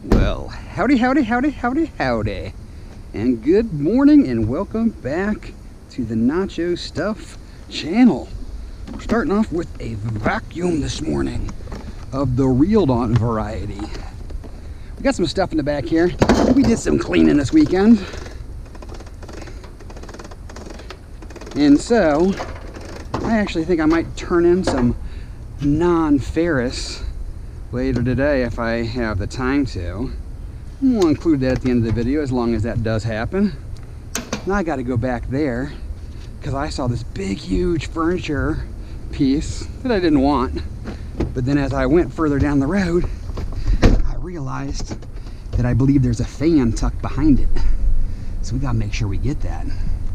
Well, howdy, howdy, howdy, howdy, howdy. And good morning and welcome back to the Nacho Stuff channel. We're starting off with a vacuum this morning of the reeled on variety. We got some stuff in the back here. We did some cleaning this weekend. And so, I actually think I might turn in some non-ferrous later today if I have the time to. We'll include that at the end of the video as long as that does happen. Now I got to go back there because I saw this big huge furniture piece that I didn't want, but then as I went further down the road I realized that I believe there's a fan tucked behind it, so we got to make sure we get that.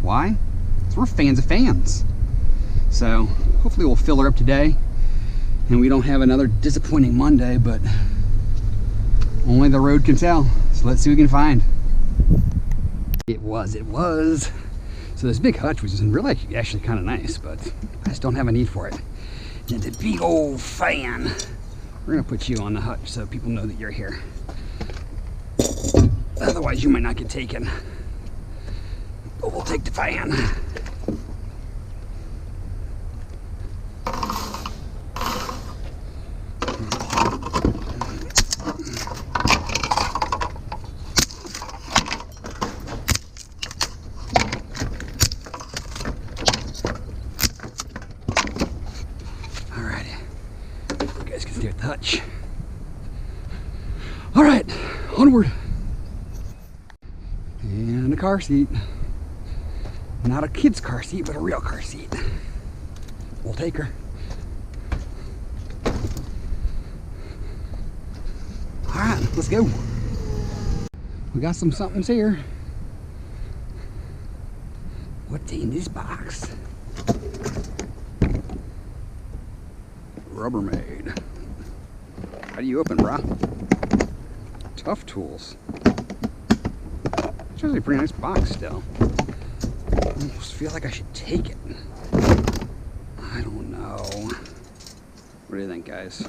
Why? Because we're fans of fans. So hopefully we'll fill her up today and we don't have another disappointing Monday, but only the road can tell. So let's see what we can find. It was. So this big hutch, which is really actually kind of nice, but I just don't have a need for it. And the big old fan. We're gonna put you on the hutch so people know that you're here. Otherwise you might not get taken. But we'll take the fan. Hutch. All right, onward. And a car seat. Not a kid's car seat, but a real car seat. We'll take her. All right, let's go. We got some somethings here. What's in this box? Rubbermaid. How do you open, brah? Tough tools. It's actually a pretty nice box still. I almost feel like I should take it. I don't know. What do you think, guys?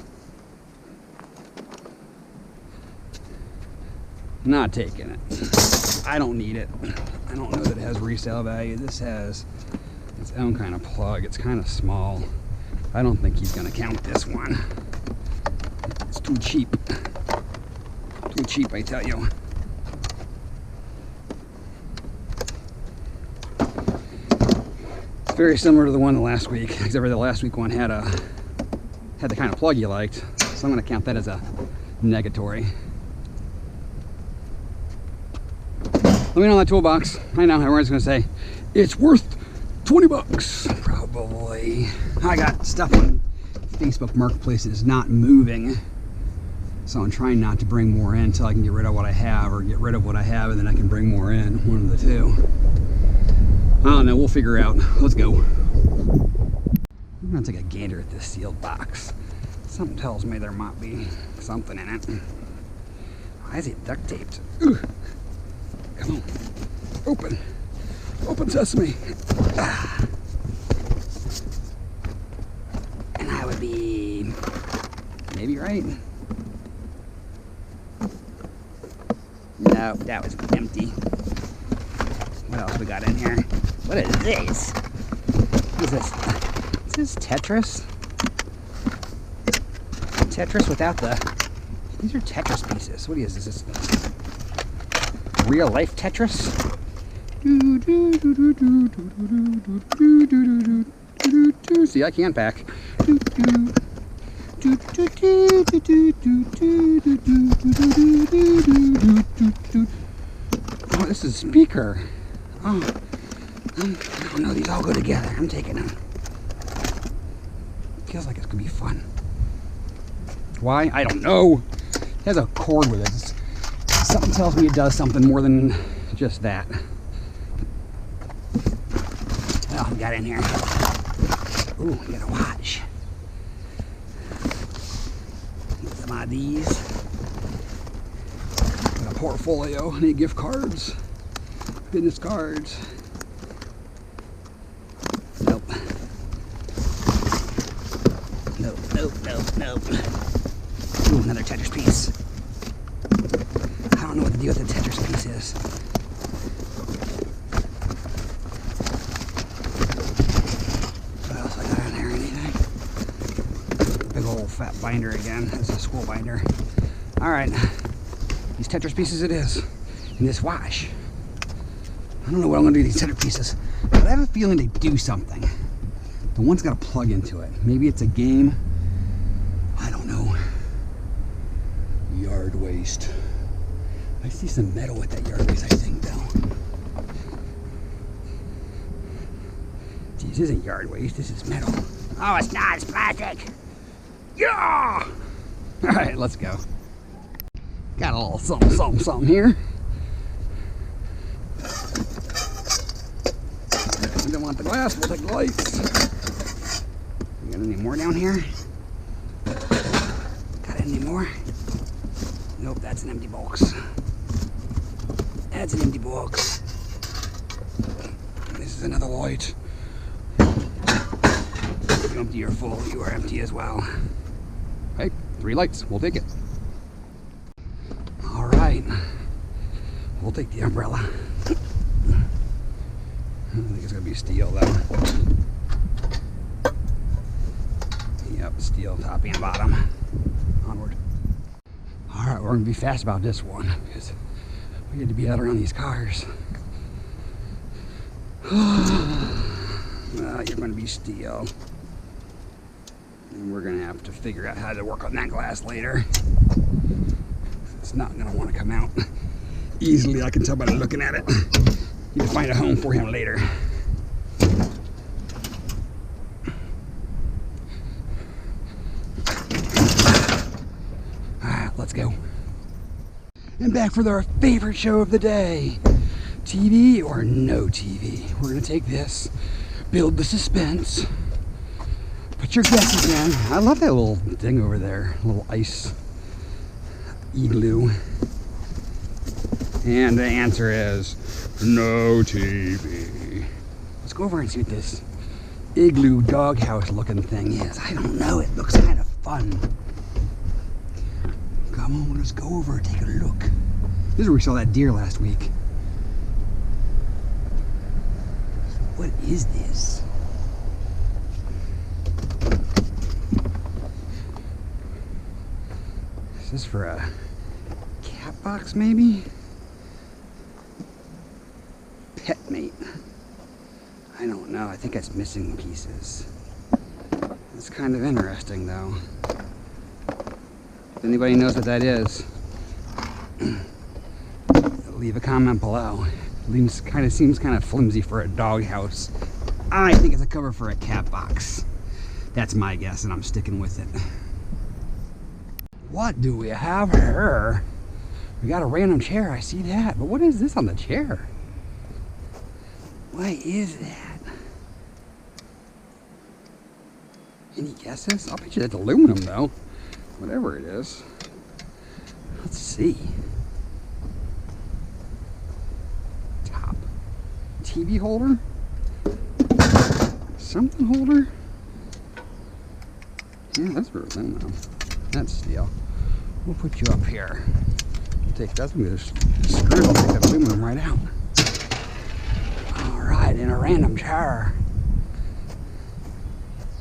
Not taking it. I don't need it. I don't know that it has resale value. This has its own kind of plug. It's kind of small. I don't think he's gonna count this one. It's too cheap. Too cheap, I tell you. It's very similar to the one last week, except for the last week one had the kind of plug you liked. So I'm gonna count that as a negatory. Let me know on that toolbox. I know everyone's gonna say it's worth 20 bucks. Probably. I got stuff on Facebook Marketplace that is not moving. So I'm trying not to bring more in until I can get rid of what I have, or get rid of what I have and then I can bring more in. One of the two. I don't know, we'll figure out. Let's go. I'm gonna take a gander at this sealed box. Something tells me there might be something in it. Why is it duct taped? Ooh. Come on. Open. Open sesame. Ah. And I would be maybe right. No, that was empty. What else we got in here? What is this? What is this? Is this Tetris? Tetris without the... These are Tetris pieces. What is this? Is this real life Tetris? See, I can pack. Oh, this is a speaker. Oh, I don't know. These all go together. I'm taking them. Feels like it's gonna be fun. Why? I don't know. It has a cord with it. Something tells me it does something more than just that. What else we got in here? Ooh, we got a watch. Some of these. Got a portfolio. Any gift cards? Business cards. Nope. Nope. Ooh, another Tetris piece. what the Tetris piece is. What else I got in there? Anything? Big old fat binder again. This is a school binder. Alright. These Tetris pieces it is. In this wash. I don't know what I'm going to do with these Tetris pieces, but I have a feeling they do something. The one's got to plug into it. Maybe it's a game. I don't know. Yard waste. I see some metal with that yard waste, I think, though. Geez, this isn't yard waste. This is metal. Oh, it's not. It's plastic. Yeah! All right, let's go. Got a little something here. We don't want the glass, we'll take the lights. We got any more down here? Got any more? Nope, that's an empty box. That's an empty box. This is another light. If you empty your full, you are empty as well. Hey, 3 lights, we'll take it. All right, we'll take the umbrella. I don't think it's gonna be steel though. Yep, steel top and bottom. Onward. All right, we're gonna be fast about this one because we had to be out around these cars. Well, you're gonna be steel. And we're gonna have to figure out how to work on that glass later. It's not gonna want to come out easily, I can tell by looking at it. Need to find a home for him later. Alright, let's go. And back for our favorite show of the day. TV or no TV. We're gonna take this, build the suspense, put your guesses in. I love that little thing over there, little ice igloo. And the answer is no TV. Let's go over and see what this igloo doghouse looking thing is. I don't know, it looks kind of fun. Come on, let's go over and take a look. This is where we saw that deer last week. What is this? Is this for a cat box maybe? Pet mate. I don't know. I think it's missing pieces. It's kind of interesting though. If anybody knows what that is, leave a comment below. Seems kind of flimsy for a doghouse. I think it's a cover for a cat box. That's my guess, and I'm sticking with it. What do we have here? We got a random chair. I see that, but what is this on the chair? What is that? Any guesses? I'll bet you that's aluminum though. Whatever it is. Let's see. Top. TV holder? Something holder? Yeah, that's for aluminum. That's steel. We'll put you up here. Take that. I'm going to screw it. I'll take that aluminum right out. Alright, in a random chair.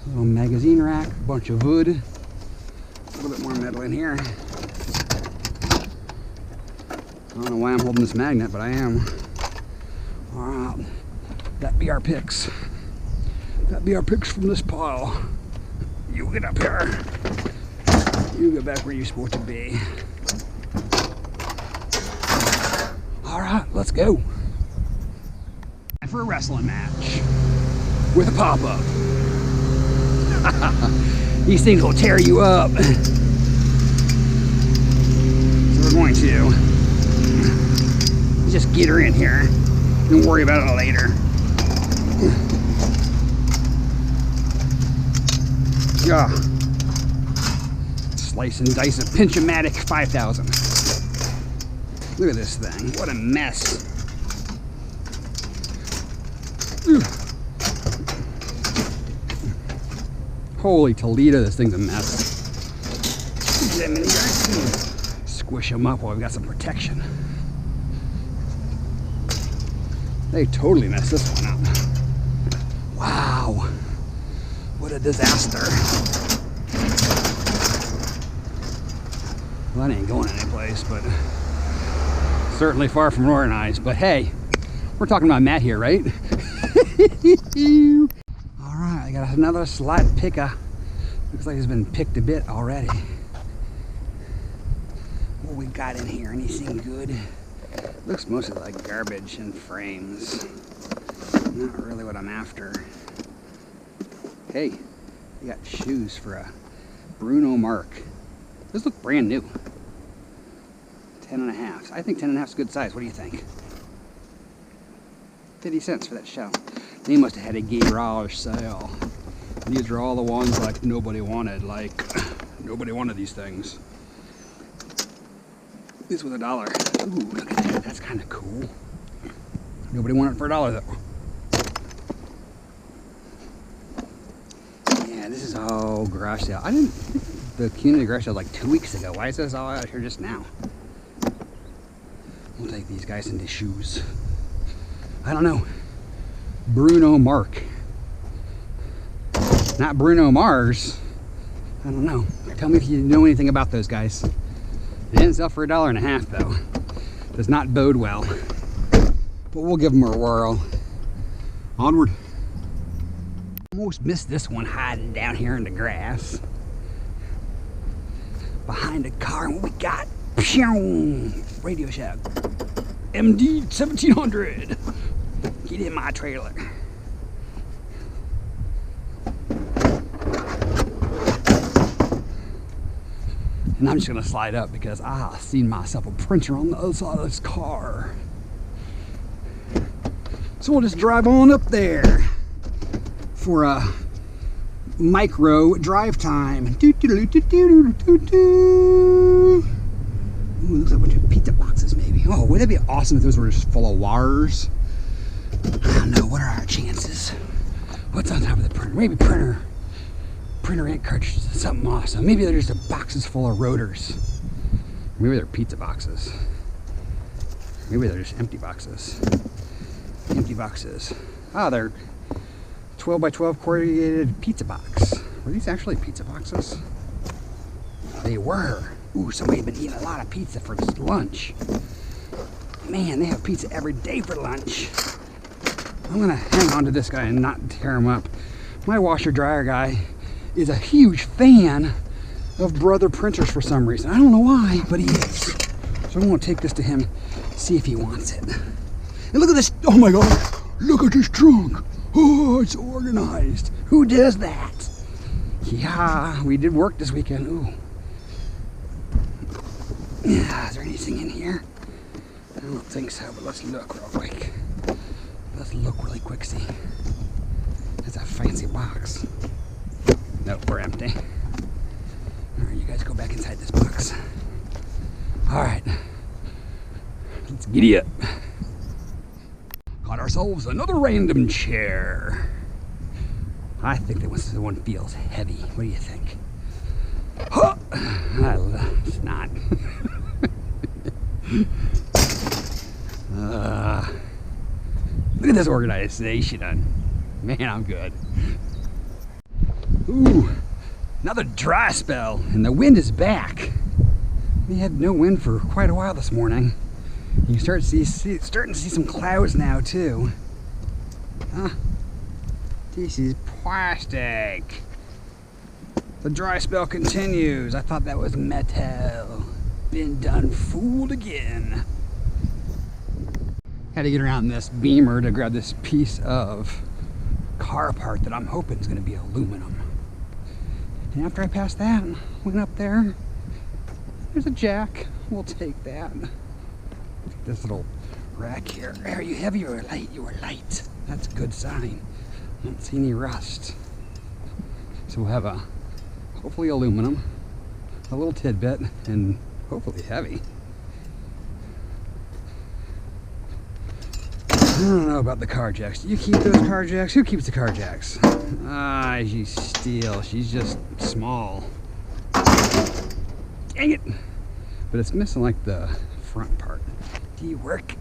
A little magazine rack, a bunch of wood. A little bit more metal in here. I don't know why I'm holding this magnet, but I am. Alright, that be our picks. That be our picks from this pile. You get up here. You go back where you're supposed to be. Alright, let's go. And for a wrestling match with a pop-up. These things will tear you up. So we're going to just get her in here and worry about it later. Yeah. Slice and dice a Pinch-O-Matic 5000. Look at this thing. What a mess. Holy Toledo, this thing's a mess. Look at that mini guy. Squish them up while we've got some protection. They totally messed this one up. Wow. What a disaster. Well, that ain't going anyplace, but certainly far from organized. But hey, we're talking about Matt here, right? All right, I got another slight picker. Looks like it's been picked a bit already. What we got in here? Anything good? Looks mostly like garbage and frames. Not really what I'm after. Hey, you got shoes for a Bruno Mark. Those look brand new. 10.5. I think 10.5 is a good size. What do you think? 50 cents for that shell. They must have had a garage sale. These are all the ones like nobody wanted. Like nobody wanted these things. This was $1. Ooh, look at that. That's kind of cool. Nobody wanted it for $1 though. Yeah, this is all garage sale. I didn't think the community garage sale was like 2 weeks ago. Why is this all out here just now? We'll take these guys into shoes. I don't know. Bruno Mark. Not Bruno Mars. I don't know. Tell me if you know anything about those guys. They didn't sell for $1.50 though. Does not bode well. But we'll give them a whirl. Onward. Almost missed this one hiding down here in the grass. Behind a car, and what we got? Radio Shack. MD 1700. Get in my trailer. And I'm just gonna slide up because I seen myself a printer on the other side of this car. So we'll just drive on up there for a micro drive time. Ooh, looks like a bunch of pizza boxes maybe. Oh, wouldn't that be awesome if those were just full of wires? I don't know, what are our chances? What's on top of the printer? Maybe printer ink cartridges, something awesome. Maybe they're just boxes full of rotors. Maybe they're pizza boxes. Maybe they're just empty boxes. Empty boxes. Ah, they're 12 by 12 corrugated pizza box. Were these actually pizza boxes? They were. Ooh, somebody's been eating a lot of pizza for lunch. Man, they have pizza every day for lunch. I'm gonna hang on to this guy and not tear him up. My washer dryer guy is a huge fan of Brother printers for some reason. I don't know why, but he is. So I'm gonna take this to him, see if he wants it. And look at this, oh my God, look at this trunk. Oh, it's organized. Who does that? Yeah, we did work this weekend. Ooh. Yeah, is there anything in here? I don't think so, but let's look real quick. Let's look really quick, see. That's a fancy box. Nope, we're empty. Alright, you guys go back inside this box. Alright. Let's giddy up. Got ourselves another random chair. I think that one feels heavy. What do you think? Huh! It's not. Look at this organization. Man, I'm good. Ooh, another dry spell, and the wind is back. We had no wind for quite a while this morning. You starting to see some clouds now too. This is plastic. The dry spell continues. I thought that was metal. Been done fooled again. Had to get around this beamer to grab this piece of car part that I'm hoping is going to be aluminum. And after I passed that, went up there. There's a jack. We'll take that. This little rack here. Are you heavy or light? You are light. That's a good sign. I don't see any rust. So we'll have a hopefully aluminum, a little tidbit, and hopefully heavy. I don't know about the car jacks. Do you keep those car jacks? Who keeps the car jacks? Ah, she steals. She's just small. Dang it! But it's missing like the front part. Do you work?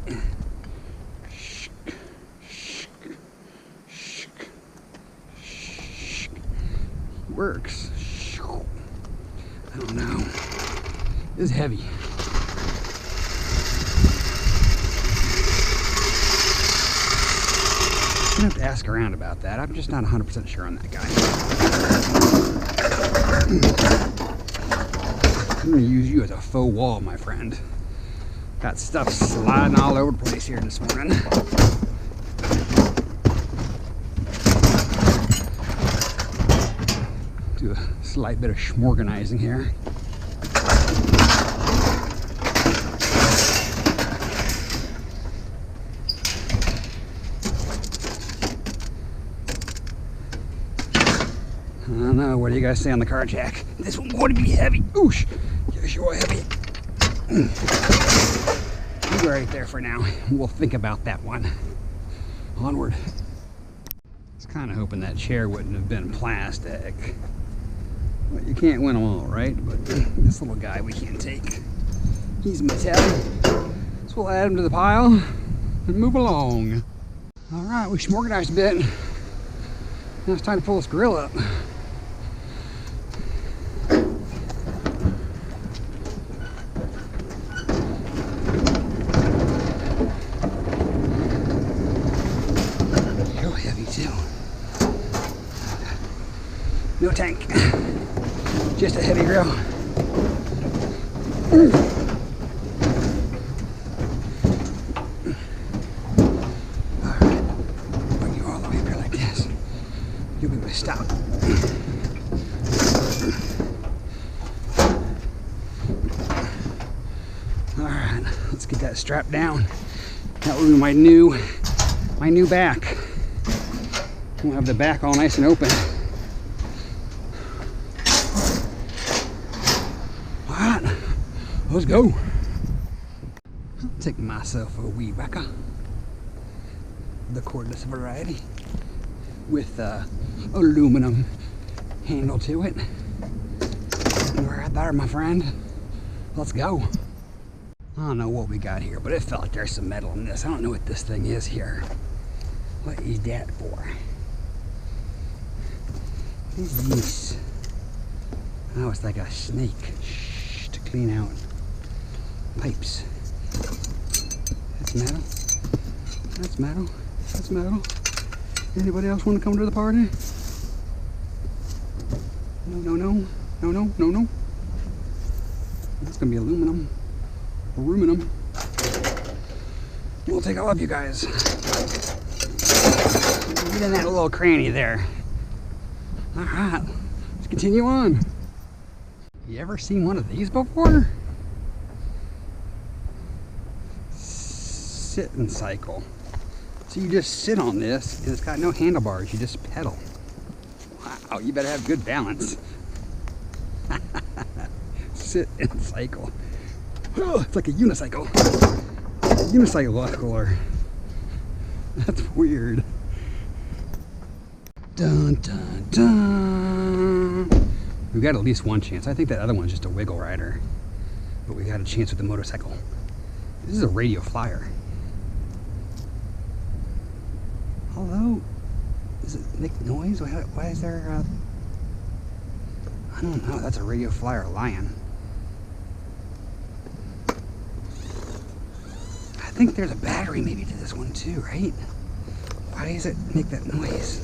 works. I don't know. It's heavy. I'm gonna have to ask around about that. I'm just not 100% sure on that guy. I'm gonna use you as a faux wall, my friend. Got stuff sliding all over the place here this morning. Do a slight bit of schmorganizing here. I don't know, what do you guys say on the car jack? This one's going to be heavy. Oosh! Yeah, sure heavy. You go right there for now. We'll think about that one. Onward. I was kind of hoping that chair wouldn't have been plastic. Well, you can't win them all, right? But this little guy we can't take. He's metal. So we'll add him to the pile and move along. Alright, we schmorganized a bit. Now it's time to pull this grill up. So heavy too. No tank. Just a heavy grill. Alright. Bring you all the way up here like this. You'll be able to stop. Alright, let's get that strapped down. That will be my new back. We'll have the back all nice and open. Alright, let's go. I'll take myself a wee backer. The cordless variety. With aluminum handle to it. Right there, my friend. Let's go. I don't know what we got here, but it felt like there's some metal in this. I don't know what this thing is here. What is that for? What is this? Oh, it's like a snake. Shh, to clean out pipes. That's metal. That's metal. That's metal. Anybody else want to come to the party? No, no, no. No, no, no, no. It's going to be aluminum. Aluminum. We'll take all of you guys. Get in that little cranny there. Alright. Let's continue on. You ever seen one of these before? Sit and cycle. So you just sit on this, and it's got no handlebars, you just pedal. Wow, you better have good balance. Sit and cycle. Oh, it's like a unicycle. Unicycle. That's weird. Dun dun dun. We got at least one chance. I think that other one's just a wiggle rider. But we got a chance with the motorcycle. This is a radio flyer. Hello? Does it make noise? Why is there I don't know. That's a radio flyer lion. I think there's a battery maybe to this one too, right? Why does it make that noise?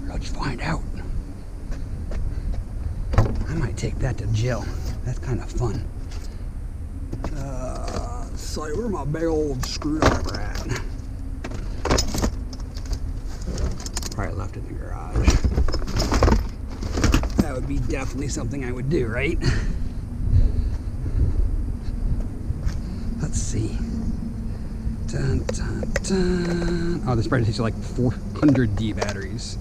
Let's find out. I might take that to Jill. That's kind of fun. Sorry, where's my big old screwdriver at? Probably left it in the garage. That would be definitely something I would do, right? Let's see. Dun, dun, dun. Oh, this probably takes like 400 D batteries.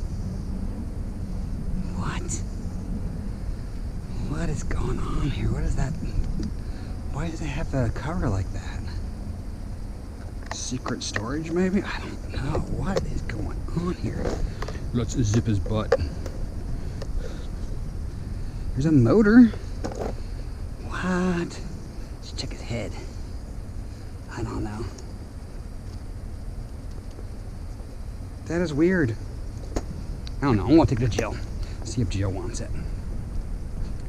What? What is going on here? What is that? Why does it have the cover like that? Secret storage, maybe? I don't know. What is going on here? Let's zip his butt. There's a motor. What? Let's check his head. I don't know. That is weird. I don't know. I'm gonna take it to Jill. See if Jill wants it.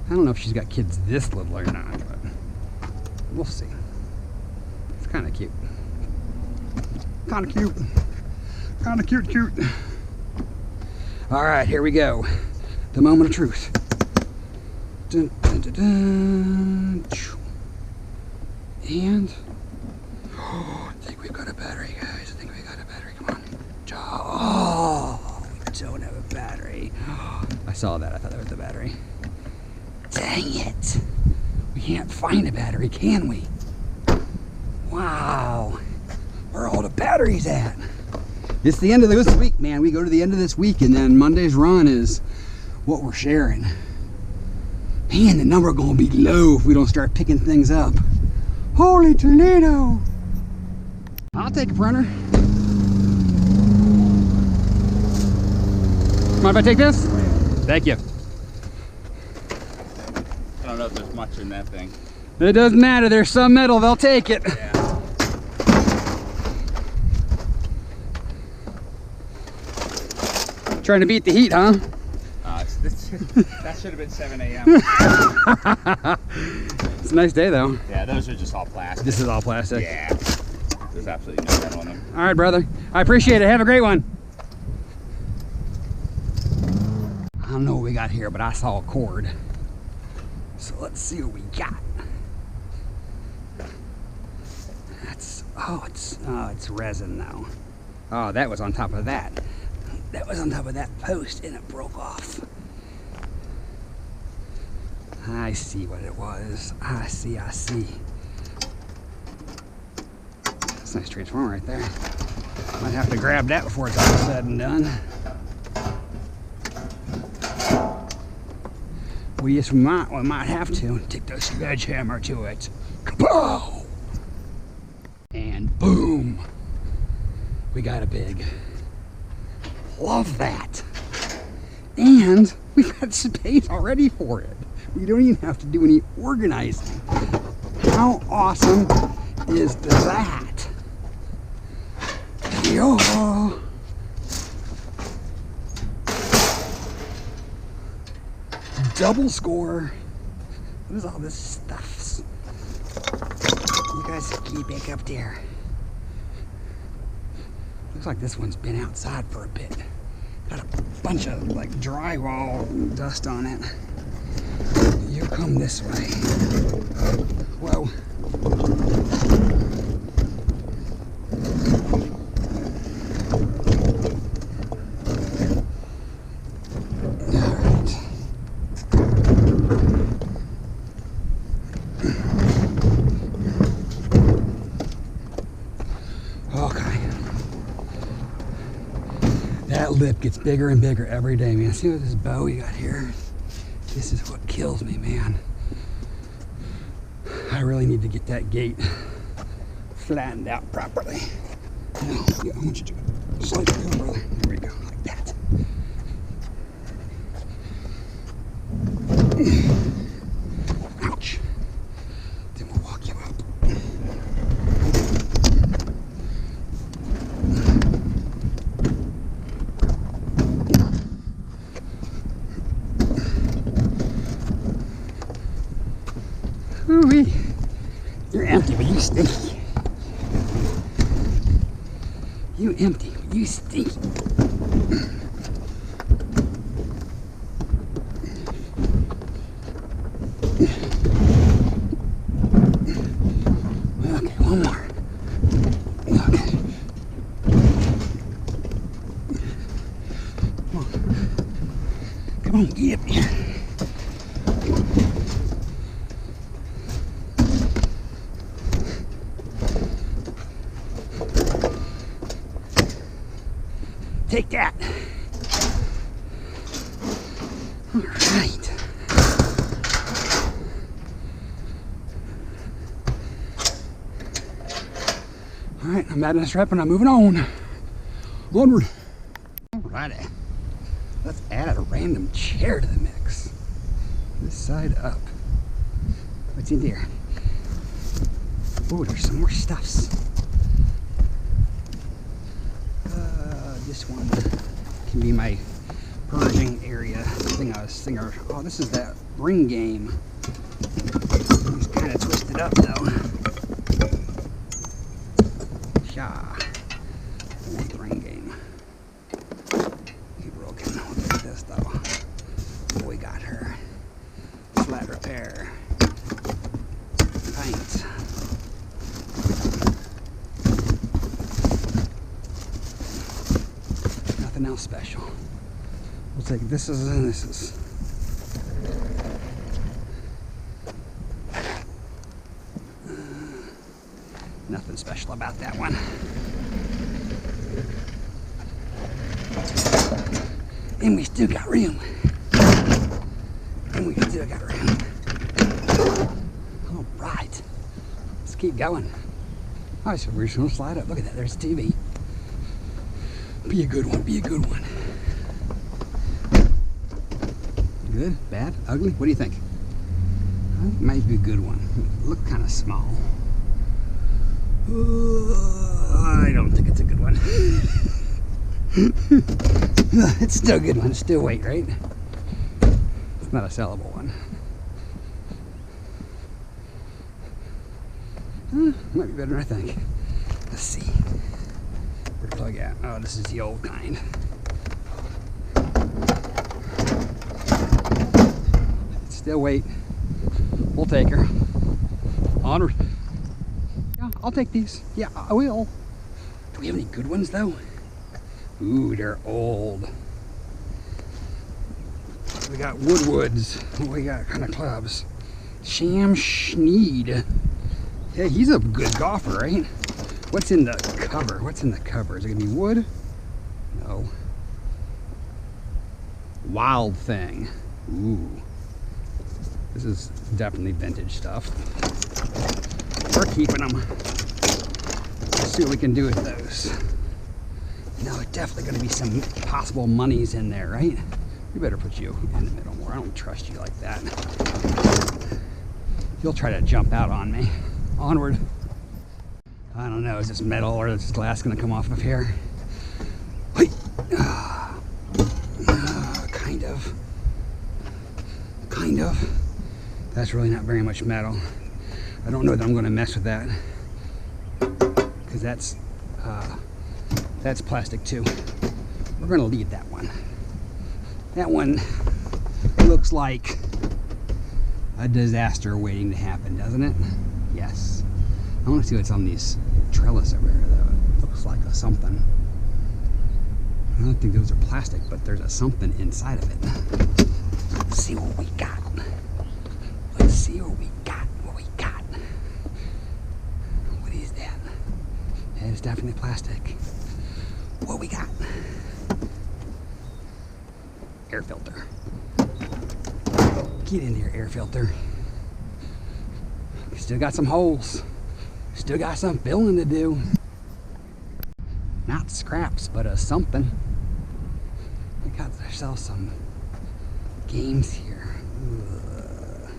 I don't know if she's got kids this little or not, but we'll see. It's kind of cute. Kind of cute. Kind of cute. All right, here we go. The moment of truth. Dun, dun, dun, dun. And I think we've got a battery, guys. I think we got a battery. Come on. Oh, we don't have a battery. I saw that. I thought that was the battery. Dang it. We can't find a battery, can we? Wow. Where are all the batteries at? It's the end of this week, man. We go to the end of this week, and then Monday's run is what we're sharing. Man, the number gonna be low if we don't start picking things up. Holy Toledo! I'll take a printer. Mind if I take this? Thank you. I don't know if there's much in that thing. It doesn't matter. There's some metal. They'll take it. Yeah. Trying to beat the heat, huh? That should have been 7 a.m. It's a nice day, though. Yeah, those are just all plastic. This is all plastic. Yeah. There's absolutely no metal on them. All right, brother. I appreciate it. Have a great one. I don't know what we got here, but I saw a cord. So let's see what we got. It's resin though. Oh, that was on top of that. That was on top of that post and it broke off. I see what it was. I see. That's a nice transformer right there. Might have to grab that before it's all said and done. We might have to take the sledgehammer to it. Kapow! And boom! We got a big. Love that. And we've got space already for it. We don't even have to do any organizing. How awesome is that? Yo! Double score. What is all this stuff? You guys keep back up there. Looks like this one's been outside for a bit. Got a bunch of like drywall dust on it. You come this way. Whoa. Lip gets bigger and bigger every day, man. See what this bow you got here? This is what kills me, man. I really need to get that gate flattened out properly. Now, yeah, I want you to slide it over. There we go, like that. Ouch. Then we'll walk you up. Ooh-wee. You're empty, but you stinky. You empty, but you stinky. Okay, one more. Okay. Come on, get up here. Take that. All right. All right, I'm adding a strap and I'm moving on. Onward. All righty. Let's add a random chair to the mix. This side up. What's in there? Oh, there's some more stuffs. this one can be my purging area thing I was thinking. Oh, this is that ring game. It's kind of twisted up though. Yeah. I want the ring game. Be broken. Look at this though. We got her. Flat repair. Paint. Nothing else special. We'll take this and this is. Nothing special about that one. And we still got room. And we still got room. All right. Let's keep going. All right, so we're just gonna slide up. Look at that, there's the TV. Be a good one, be a good one. Good, bad, ugly? What do you think? I think it might be a good one. Look kind of small. I don't think it's a good one. It's still a good one. It's still weight, right? It's not a sellable one. Might be better than I think. Let's see. Where'd the plug at? Oh, this is the old kind. Still weight. We'll take her. Onward. Yeah, I'll take these. Yeah, I will. Do we have any good ones though? Ooh, they're old. We got Woodwoods. We got kind of clubs. Sham Schneed. Yeah, he's a good golfer, right? What's in the cover? What's in the cover? Is it gonna be wood? No. Wild Thing. Ooh. This is definitely vintage stuff. We're keeping them. Let's see what we can do with those. Now, there's definitely going to be some possible monies in there, right? We better put you in the middle more. I don't trust you like that. You'll try to jump out on me. Onward. I don't know, is this metal or is this glass going to come off of here? Wait. Kind of. Kind of. That's really not very much metal. I don't know that I'm going to mess with that because that's plastic too. We're going to leave that one. That one looks like a disaster waiting to happen, doesn't it? Yes. I want to see what's on these trellis over here though. It looks like a something. I don't think those are plastic, but there's a something inside of it. Let's see what we got. Let's see what we got. What is that? Yeah, it's definitely plastic. What we got? Air filter. Get in there, air filter. Still got some holes. Still got some filling to do. Not scraps, but a something. We got ourselves some games here. Ugh.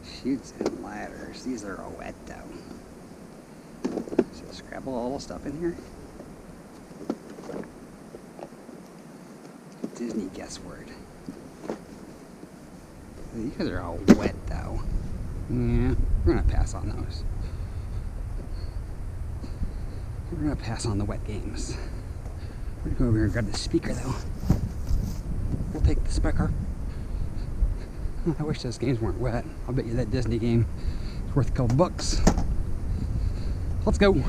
Chutes and ladders. These are all wet though. So scrabble all the stuff in here. Disney guess word. These guys are all wet though. Yeah, we're gonna pass on those. We're gonna pass on the wet games. We're gonna go over here and grab the speaker though. We'll take the speaker. I wish those games weren't wet. I'll bet you that Disney game is worth a couple bucks. Let's go.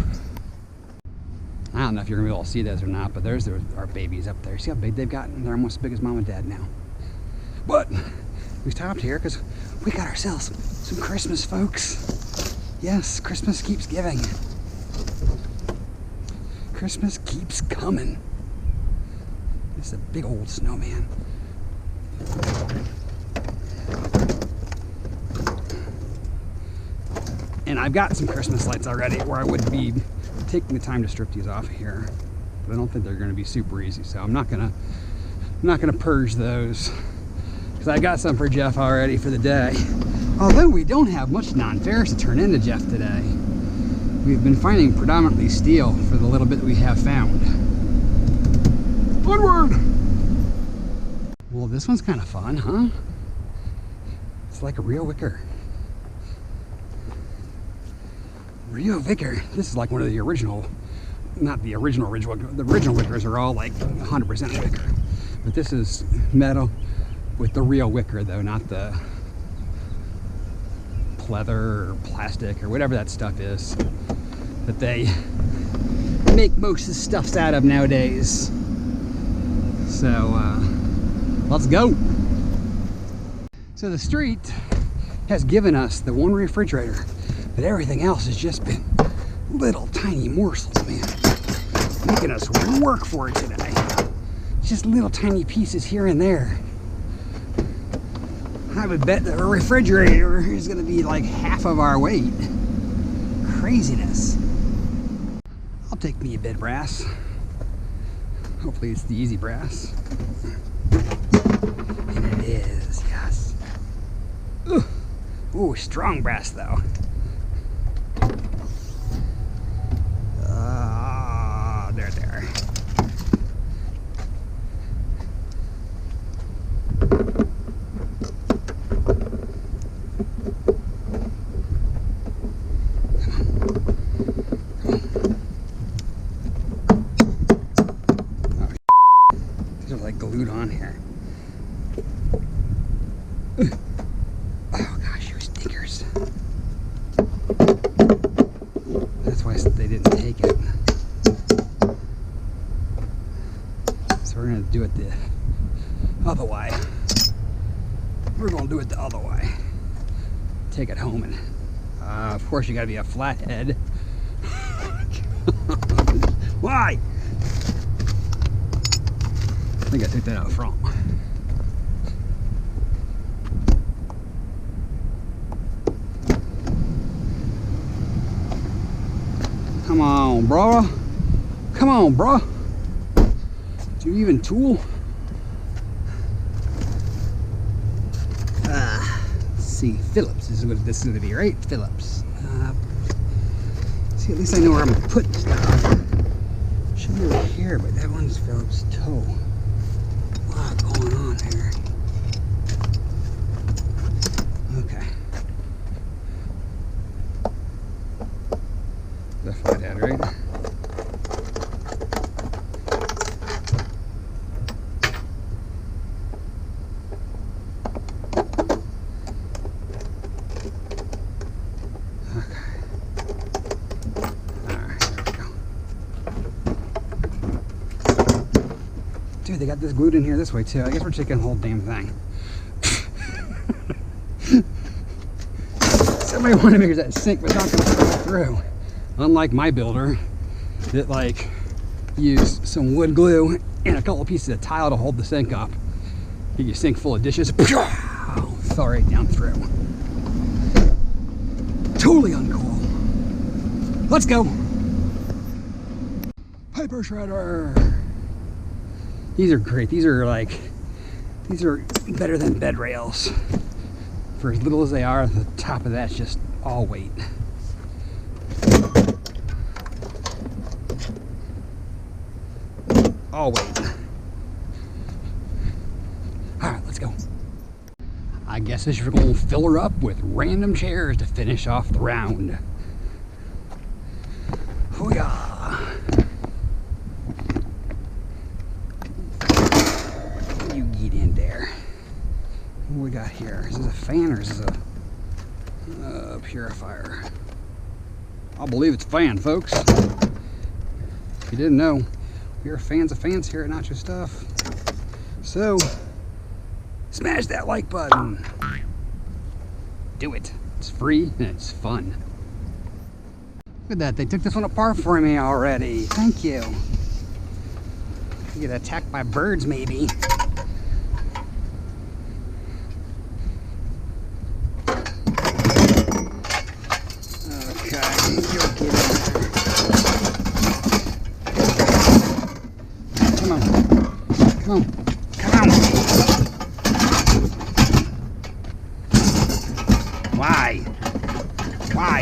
I don't know if you're gonna be able to see those or not, but there's our babies up there. See how big they've gotten? They're almost as big as mom and dad now. But we stopped here because we got ourselves some Christmas, folks. Yes, Christmas keeps giving. Christmas keeps coming. This is a big old snowman. And I've got some Christmas lights already where I would be taking the time to strip these off of here. But I don't think they're gonna be super easy, so I'm not gonna purge those. Because I got some for Jeff already for the day. Although we don't have much non-ferrous to turn into Jeff today. We've been finding predominantly steel for the little bit we have found. Onward! Well, this one's kind of fun, huh? It's like a real wicker. Real wicker. This is like one of the original, not the original, the original wickers are all like 100% wicker. But this is metal with the real wicker though, not the pleather or plastic or whatever that stuff is that they make most of the stuffs out of nowadays. So let's go. So the street has given us the one refrigerator, but everything else has just been little tiny morsels, man, making us work for it today. Just little tiny pieces here and there. I would bet the refrigerator is going to be like half of our weight. Craziness. I'll take me a bit brass. Hopefully it's the easy brass. And it is, yes. Ooh, ooh, strong brass though. There. These are like glued on here. Oh gosh, you stinkers. That's why they didn't take it. So we're going to do it the other way. We're going to do it the other way. Take it home and, of course, you got to be a flathead. Why? I think I took that out front. Come on, bro. Come on, bro. Do you even tool? Let's see, Phillips. This is what this is going to be, right? Phillips. See, at least I know where I'm putting stuff. Should be over here, but that one's Phillips toe. A lot going on here. Okay. That's flathead, right? Dude, they got this glued in here this way too. I guess we're taking the whole damn thing. Somebody wanted to make that sink, but not going to go through. Unlike my builder, that like used some wood glue and a couple of pieces of tile to hold the sink up. Get your sink full of dishes, fell right down through. Totally uncool. Let's go. Paper shredder. These are great. These are better than bed rails. For as little as they are, the top of that's just all weight. All weight. Alright, let's go. I guess this is going to fill her up with random chairs to finish off the round. Hoo-yah! You get in there. What do we got here? Is this a fan or is this a purifier? I'll believe it's a fan, folks. If you didn't know, we are fans of fans here at Nacho Stuff. So, smash that like button. Do it. It's free and it's fun. Look at that. They took this one apart for me already. Thank you. You get attacked by birds, maybe. Come on. Why? Why?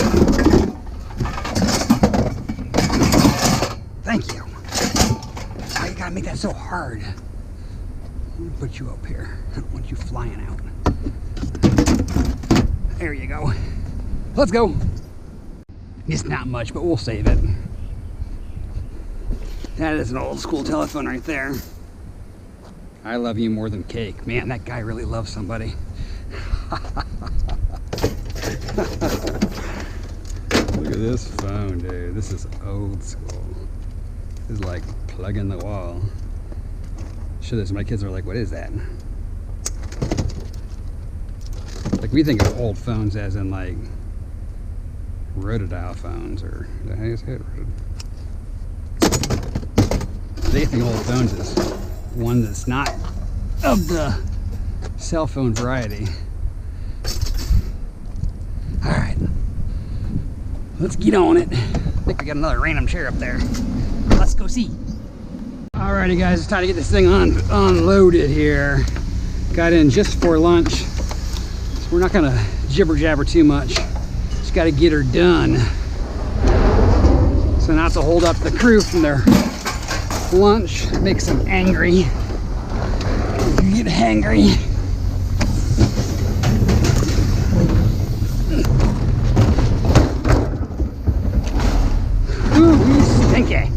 Thank you. Why you gotta God, make that so hard. I'm gonna put you up here. I don't want you flying out. There you go. Let's go. It's not much, but we'll save it. That is an old school telephone right there. I love you more than cake. Man, that guy really loves somebody. Look at this phone, dude. This is old school. This is like plug in the wall. Show this. My kids are like, what is that? Like, we think of old phones as in like rotodial phones, or how do you say it? They think old phones is one that's not of the cell phone variety. All right, let's get on it. I think we got another random chair up there. Let's go see. Alrighty guys, it's time to get this thing unloaded here. Got in just for lunch. So we're not gonna jibber jabber too much. Just gotta get her done. So not to hold up the crew from their lunch, it makes them angry. You get hangry. Ooh, we stinky.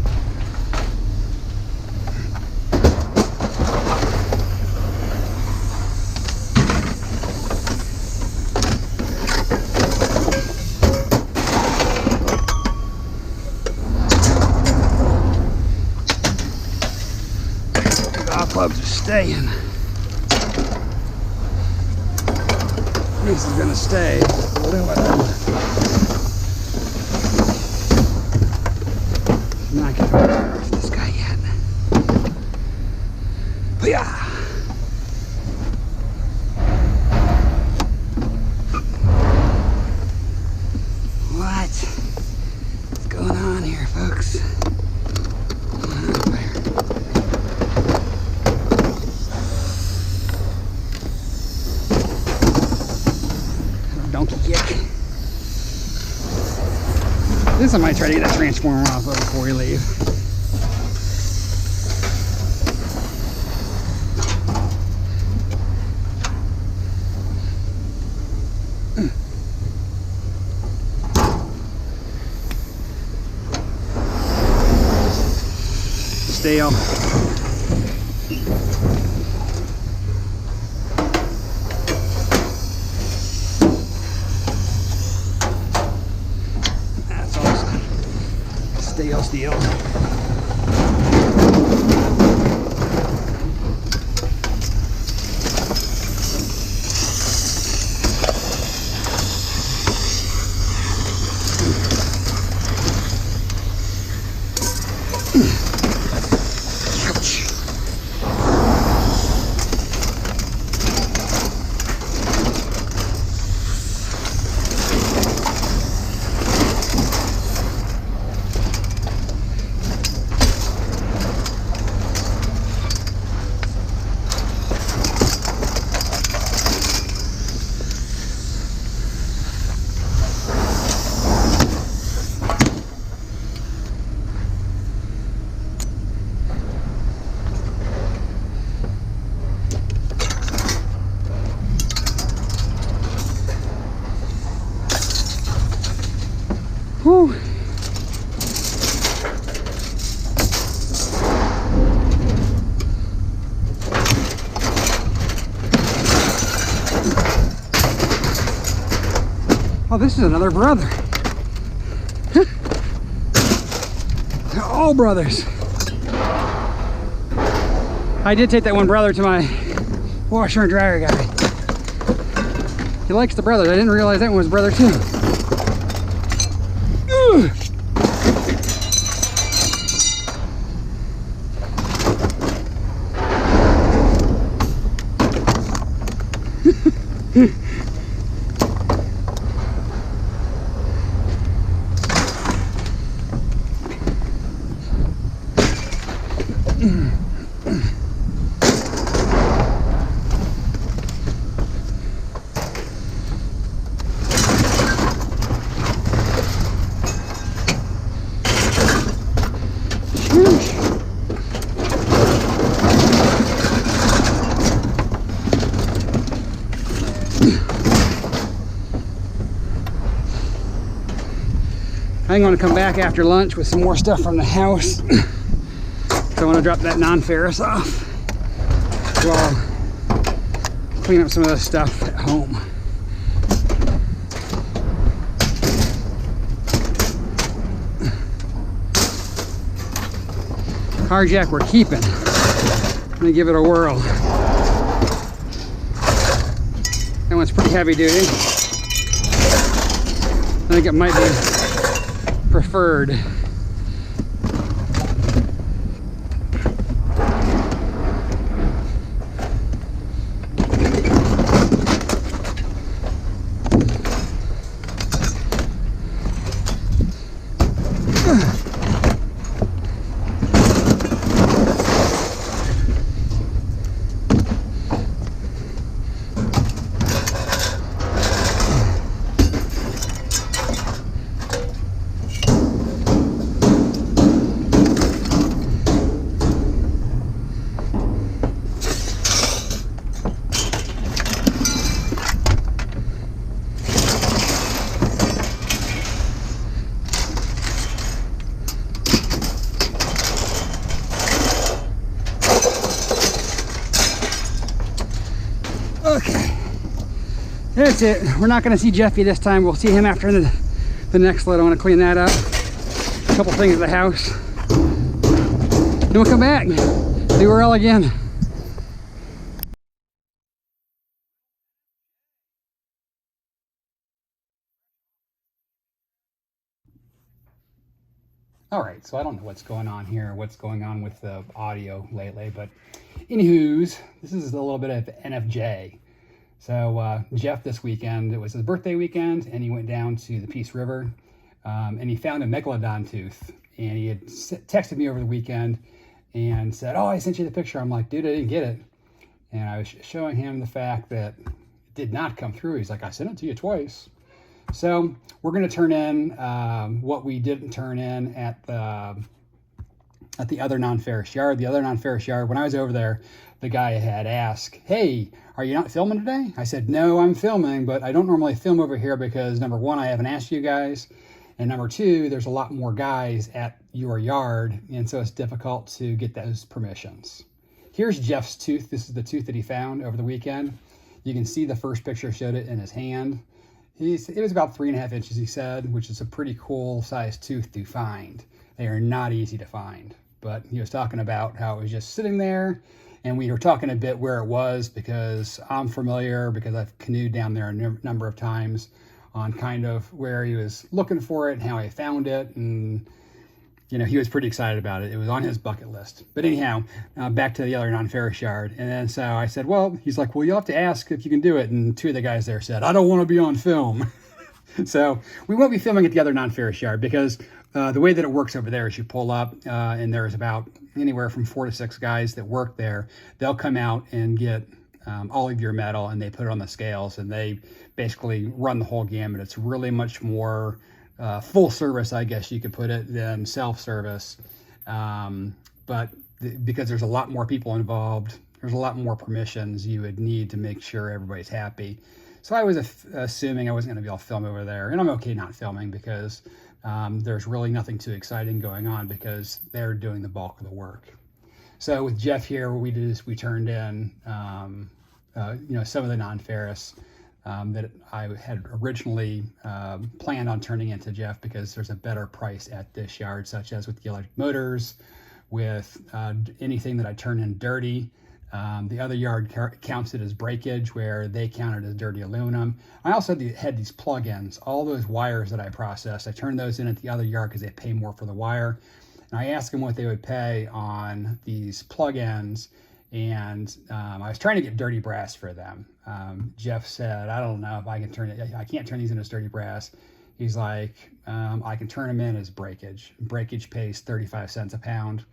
Plugs are staying. This is gonna stay. Not gonna off this guy yet. Yeah. What's going on here, folks? Donkey kick. This I might try to get that transformer off of before we leave. Stale. Steel. Whew. Oh, this is another brother. They're all brothers. I did take that one brother to my washer and dryer guy. He likes the brothers. I didn't realize that one was brother too. I'm going to come back after lunch with some more stuff from the house. So I want to drop that non-ferrous off while clean up some of the stuff at home. Car jack we're keeping. I'm gonna give it a whirl. That one's pretty heavy duty. I think it might be preferred. Okay, that's it. We're not going to see Jeffy this time. We'll see him after the next load. I want to clean that up. A couple things at the house. Then we'll come back. See where all again. All right, so I don't know what's going on here, what's going on with the audio lately, but anywho's, this is a little bit of NFJ. So Jeff this weekend, it was his birthday weekend, and he went down to the Peace River, and he found a megalodon tooth, and he had texted me over the weekend and said, oh, I sent you the picture. I'm like, dude, I didn't get it. And I was showing him the fact that it did not come through. He's like, I sent it to you twice. So we're going to turn in what we didn't turn in at the other non-ferrous yard. The other non-ferrous yard, when I was over there, the guy had asked, hey, are you not filming today? I said, no, I'm filming, but I don't normally film over here because number one, I haven't asked you guys. And number two, there's a lot more guys at your yard. And so it's difficult to get those permissions. Here's Jeff's tooth. This is the tooth that he found over the weekend. You can see the first picture showed it in his hand. It was about 3.5 inches, he said, which is a pretty cool size tooth to find. They are not easy to find, but he was talking about how it was just sitting there, and we were talking a bit where it was because I'm familiar, because I've canoed down there a number of times on kind of where he was looking for it and how he found it, and you know, he was pretty excited about it. It was on his bucket list. But anyhow, back to the other non-ferrous yard. And then so I said, well, he's like, well, you'll have to ask if you can do it. And two of the guys there said, I don't want to be on film. So we won't be filming at the other non-ferrous yard because the way that it works over there is you pull up and there's about anywhere from 4 to 6 guys that work there. They'll come out and get all of your metal, and they put it on the scales, and they basically run the whole gamut. It's really much more full service, I guess you could put it, than self-service. But because there's a lot more people involved, there's a lot more permissions you would need to make sure everybody's happy. So I was assuming I wasn't going to be able to film over there, and I'm okay not filming because there's really nothing too exciting going on because they're doing the bulk of the work. So with Jeff here, what we did is we turned in you know, some of the non-ferrous that I had originally planned on turning into Jeff because there's a better price at this yard, such as with the electric motors, with anything that I turn in dirty. The other yard counts it as breakage, where they count it as dirty aluminum. I also had these plug-ins, all those wires that I processed. I turned those in at the other yard because they pay more for the wire. And I asked them what they would pay on these plug-ins, and I was trying to get dirty brass for them. Jeff said, I don't know if I can turn it, I can't turn these into as dirty brass. He's like, I can turn them in as breakage. Breakage pays 35 cents a pound.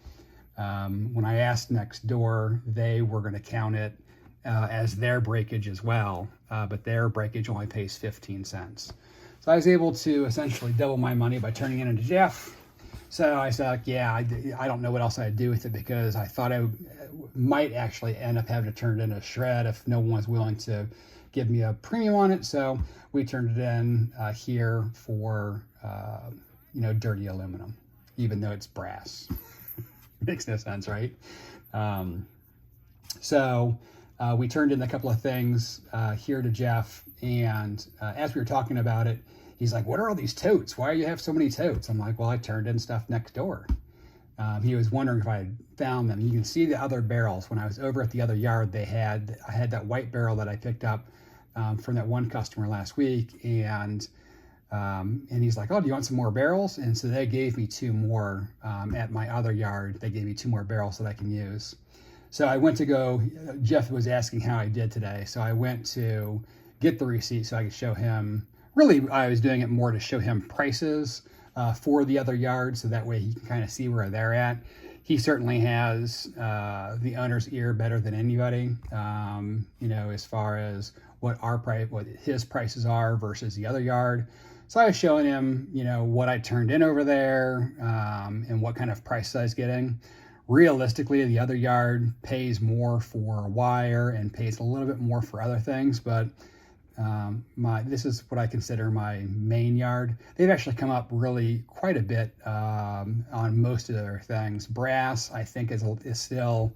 When I asked next door, they were going to count it as their breakage as well, but their breakage only pays 15 cents. So I was able to essentially double my money by turning it into Jeff. So I said, yeah, I don't know what else I'd do with it because I thought I might actually end up having to turn it into a shred if no one's willing to give me a premium on it. So we turned it in here for you know, dirty aluminum, even though it's brass. Makes no sense, right? So we turned in a couple of things here to Jeff, and as we were talking about it, he's like, what are all these totes? Why do you have so many totes? I'm like, well, I turned in stuff next door. He was wondering if I had found them. You can see the other barrels. When I was over at the other yard, I had that white barrel that I picked up from that one customer last week, and he's like, oh, do you want some more barrels? And so they gave me 2 more at my other yard. They gave me 2 more barrels that I can use. So I went to go, Jeff was asking how I did today. So I went to get the receipt so I could show him. Really, I was doing it more to show him prices for the other yard, so that way he can kind of see where they're at. He certainly has the owner's ear better than anybody, you know, as far as what his prices are versus the other yard. So I was showing him, you know, what I turned in over there and what kind of price I was getting. Realistically, the other yard pays more for wire and pays a little bit more for other things, but this is what I consider my main yard. They've actually come up really quite a bit on most of their things. Brass, I think, is still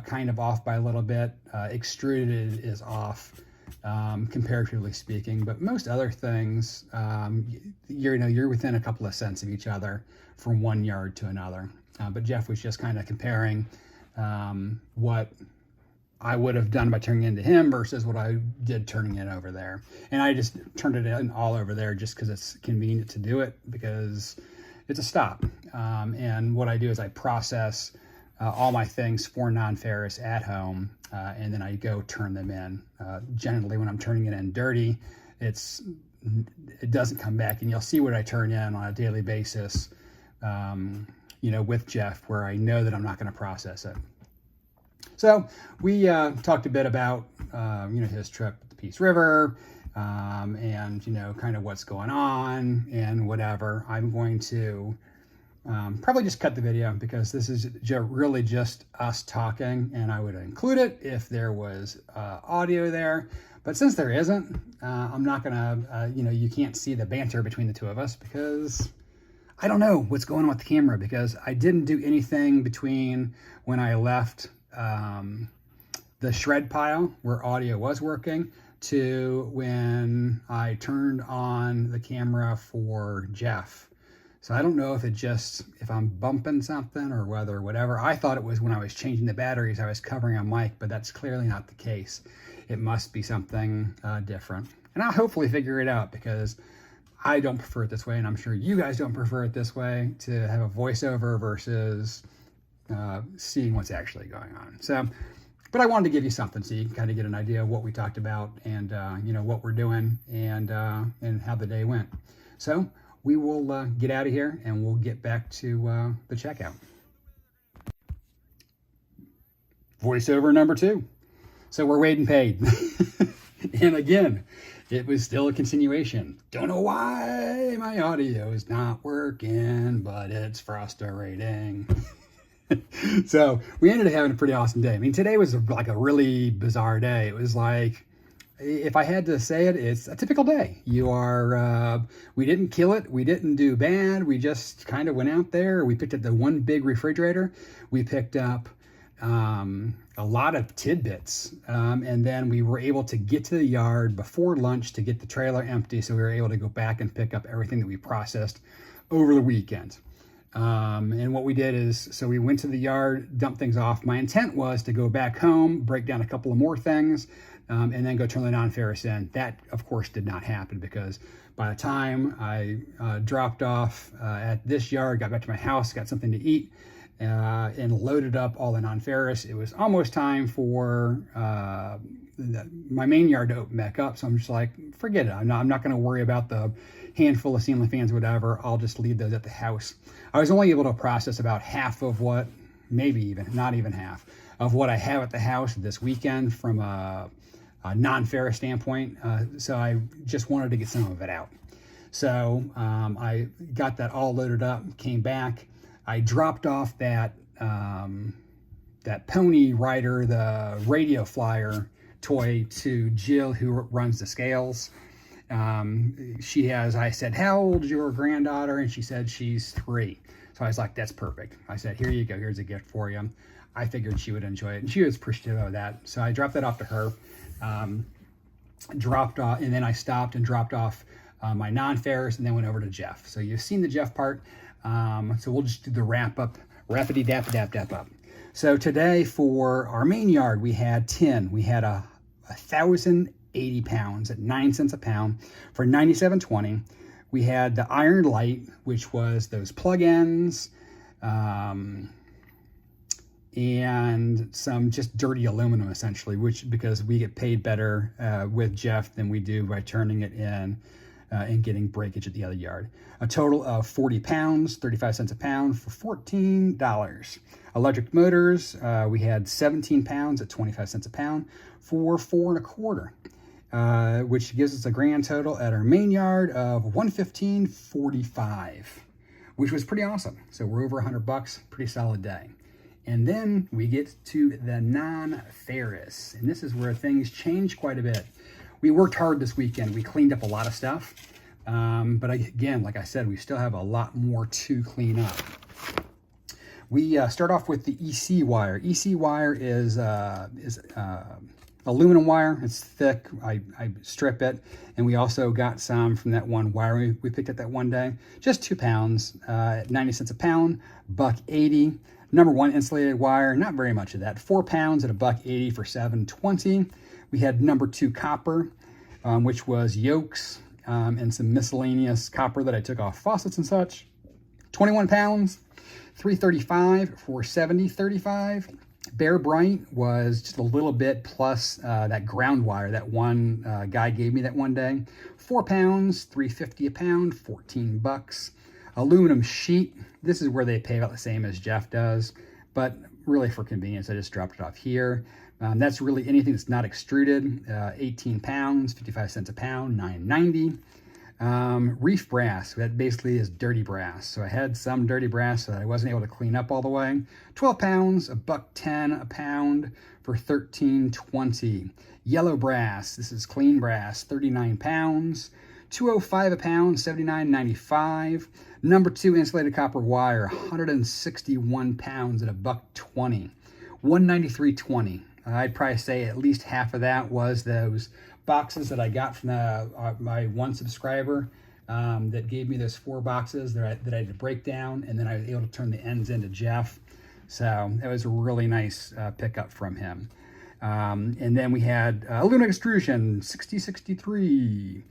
kind of off by a little bit. Extruded is off, comparatively speaking, but most other things, you're within a couple of cents of each other from one yard to another. But Jeff was just kind of comparing what I would have done by turning it into him versus what I did turning it over there. And I just turned it in all over there just because it's convenient to do it, because it's a stop. And what I do is I process all my things for non-ferrous at home, and then I go turn them in. Generally, when I'm turning it in dirty, it doesn't come back, and you'll see what I turn in on a daily basis, you know, with Jeff, where I know that I'm not going to process it. So we talked a bit about, you know, his trip to the Peace River, and, you know, kind of what's going on and whatever. I'm going to probably just cut the video because this is really just us talking, and I would include it if there was audio there. But since there isn't, I'm not gonna, you know, you can't see the banter between the two of us because I don't know what's going on with the camera, because I didn't do anything between when I left the shred pile where audio was working to when I turned on the camera for Jeff. So I don't know if I'm bumping something or whatever. I thought it was when I was changing the batteries, I was covering a mic, but that's clearly not the case. It must be something different. And I'll hopefully figure it out, because I don't prefer it this way, and I'm sure you guys don't prefer it this way, to have a voiceover versus seeing what's actually going on. So, but I wanted to give you something so you can kind of get an idea of what we talked about, and you know, what we're doing, and how the day went. So we will get out of here, and we'll get back to the checkout. Voiceover number 2. So we're weighed and paid. And again, it was still a continuation. Don't know why my audio is not working, but it's frustrating. So we ended up having a pretty awesome day. I mean, today was like a really bizarre day. It was like, if I had to say it, it's a typical day. We didn't kill it. We didn't do bad. We just kind of went out there. We picked up the one big refrigerator. We picked up a lot of tidbits. And then we were able to get to the yard before lunch to get the trailer empty. So we were able to go back and pick up everything that we processed over the weekend. And what we did is, so we went to the yard, dumped things off. My intent was to go back home, break down a couple of more things, and then go turn the non-ferrous in. That, of course, did not happen, because by the time I dropped off at this yard, got back to my house, got something to eat, and loaded up all the non-ferrous, it was almost time for my main yard to open back up. So I'm just like, forget it. I'm not going to worry about the handful of ceiling fans, whatever. I'll just leave those at the house. I was only able to process about half of what, maybe even, not even half, of what I have at the house this weekend from a non-ferrous standpoint. So I just wanted to get some of it out. So I got that all loaded up, came back. I dropped off that Pony Rider, the radio flyer toy, to Jill, who runs the scales. I said, how old is your granddaughter? And she said she's 3. So I was like, that's perfect. I said, here you go. Here's a gift for you. I figured she would enjoy it. And she was appreciative of that. So I dropped that off to her, dropped off, and then I stopped and dropped off my non-Ferris and then went over to Jeff. So you've seen the Jeff part. So we'll just do the wrap up, wrappity-dap up. So today for our main yard, we had tin. We had 1,080 pounds at 9 cents a pound for $97.20. We had the iron light, which was those plug-ins, and some just dirty aluminum essentially, because we get paid better with Jeff than we do by turning it in and getting breakage at the other yard. A total of 40 pounds, 35 cents a pound for $14. Electric motors, we had 17 pounds at 25 cents a pound for $4.25. Which gives us a grand total at our main yard of $115.45, which was pretty awesome. So we're over $100, pretty solid day. And then we get to the non-Ferris, and this is where things change quite a bit. We worked hard this weekend. We cleaned up a lot of stuff, but again, like I said, we still have a lot more to clean up. We start off with the EC wire. EC wire is aluminum wire. It's thick. I strip it, and we also got some from that one wire we picked up that one day. Just 2 pounds, 90 cents a pound, $1.80. Number 1 insulated wire, not very much of that. 4 pounds at $1.80 for $7.20. We had number 2 copper, which was yolks and some miscellaneous copper that I took off faucets and such. 21 pounds, $3.35 for $70.35. Bare Bright was just a little bit plus that ground wire that one guy gave me that one day. 4 pounds, $3.50 a pound, $14. Aluminum sheet, this is where they pay about the same as Jeff does, but really for convenience, I just dropped it off here. That's really anything that's not extruded. 18 pounds, 55 cents a pound, $9.90. Reef brass, that basically is dirty brass. So I had some dirty brass that I wasn't able to clean up all the way. 12 pounds, $1.10 a pound for $13.20. Yellow brass, this is clean brass, 39 pounds, $2.05 a pound, $79.95. Number 2 insulated copper wire, 161 pounds at $1.20, $193.20. I'd probably say at least half of that was those boxes that I got from my one subscriber that gave me those 4 boxes that I had to break down, and then I was able to turn the ends into Jeff. So that was a really nice pickup from him. And then we had aluminum extrusion, 6063,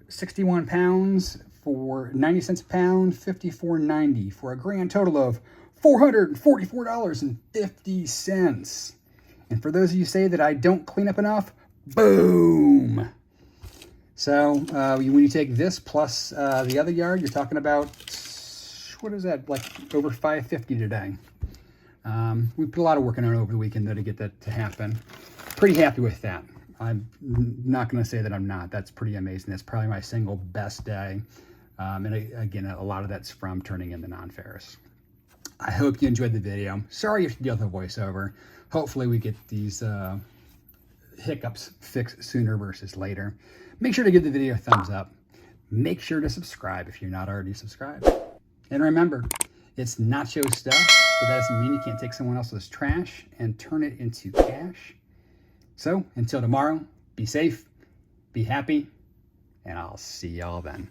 61 pounds for 90 cents a pound, $54.90 for a grand total of $444.50. And for those of you who say that I don't clean up enough, boom. So when you take this plus the other yard, you're talking about, what is that, like over $550 today. We put a lot of work in it over the weekend though to get that to happen. Pretty happy with that. I'm not going to say that I'm not. That's pretty amazing. That's probably my single best day. And again, a lot of that's from turning in the non-Ferris. I hope you enjoyed the video. Sorry you have to deal with the voiceover. Hopefully we get these hiccups fixed sooner versus later. Make sure to give the video a thumbs up. Make sure to subscribe if you're not already subscribed. And remember, it's Nacho Stuff, but that doesn't mean you can't take someone else's trash and turn it into cash. So until tomorrow, be safe, be happy, and I'll see y'all then.